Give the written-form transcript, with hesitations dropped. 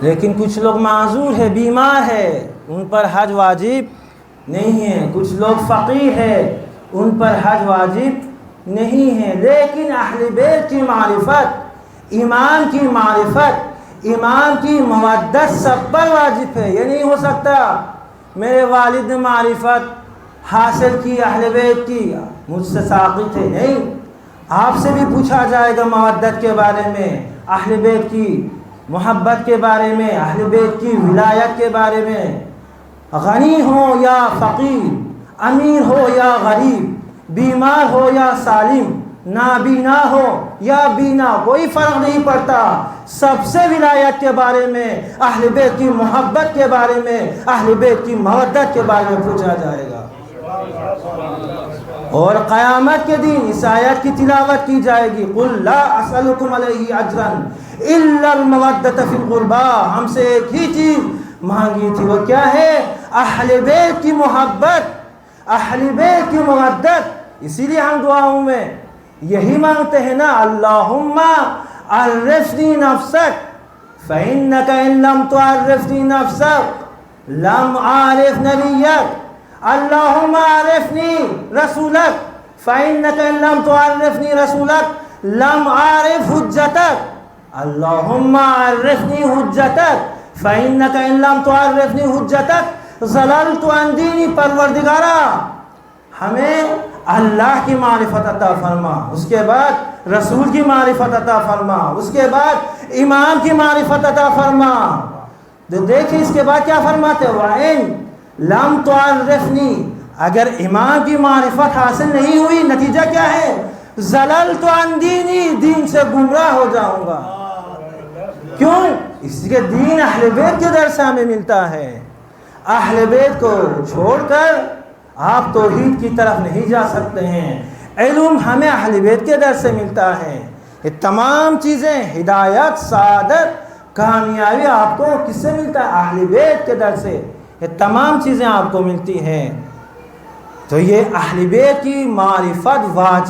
لیکن کچھ لوگ معذور ہے، بیمار ہے، ان پر حج واجب نہیں ہے. کچھ لوگ فقیر ہے، ان پر حج واجب نہیں ہے. لیکن اہل بیت کی معرفت، امام کی معرفت، امام کی مودت سب پر واجب ہے. یہ نہیں ہو سکتا میرے والد نے معرفت حاصل کی اہل بیت کی، مجھ سے ساقط ہے. نہیں، آپ سے بھی پوچھا جائے گا مودت کے بارے میں، اہل بیت کی محبت کے بارے میں، اہل بیت کی ولایت کے بارے میں. غنی ہو یا فقیر، امیر ہو یا غریب، بیمار ہو یا سالم، نابینا ہو یا بینا، کوئی فرق نہیں پڑتا. سب سے ولایت کے بارے میں، اہل بیت کی محبت کے بارے میں، اہل بیت کی مودت کے بارے میں پوچھا جائے گا. اور قیامت کے دن اس آیت کی تلاوت کی جائے گی. قل لا اسألکم علیہ اجرا الا المودۃ فی القربى. ہم سے ایک ہی چیز مانگی تھی، وہ کیا ہے؟ اہل بیت کی محبت، اہل بیت کی مودت. اسی لیے ہم دعاؤں میں یہی مانگتے ہیں نا، اللہم عرفنی نفسک فإنک ان لم تعرفنی نفسک لم عارف نبیک. اللہم عرفنی رسولک فإنک ان لم تعرفنی رسولک لم عارف حجتک. اللہم عرفنی حجتک فإنک ان لم تعرفنی حجتک ضللت عن دینی. پروردگارا ہمیں اللہ کی معرفت عطا فرما، اس کے بعد رسول کی معرفت عطا فرما، اس کے بعد امام کی معرفت عطا فرما. دیکھیں اس کے بعد کیا فرماتے ہیں؟ وَإِن لَمْ تُعَرِّفْنِي. اگر امام کی معرفت حاصل نہیں ہوئی، نتیجہ کیا ہے؟ ضللت عن دینی، دین سے گمراہ ہو جاؤں گا. کیوں؟ اس کے دین اہل بیت کے در سے ہمیں ملتا ہے. اہل بیت کو چھوڑ کر آپ توحید کی طرف نہیں جا سکتے ہیں. علم ہمیں اہل بیت کے در سے ملتا ہے. یہ تمام چیزیں، ہدایت، سعادت، کامیابی آپ کو کس سے ملتا ہے؟ اہل بیت کے در سے یہ تمام چیزیں آپ کو ملتی ہیں. تو یہ اہل بیت کی معرفت واجب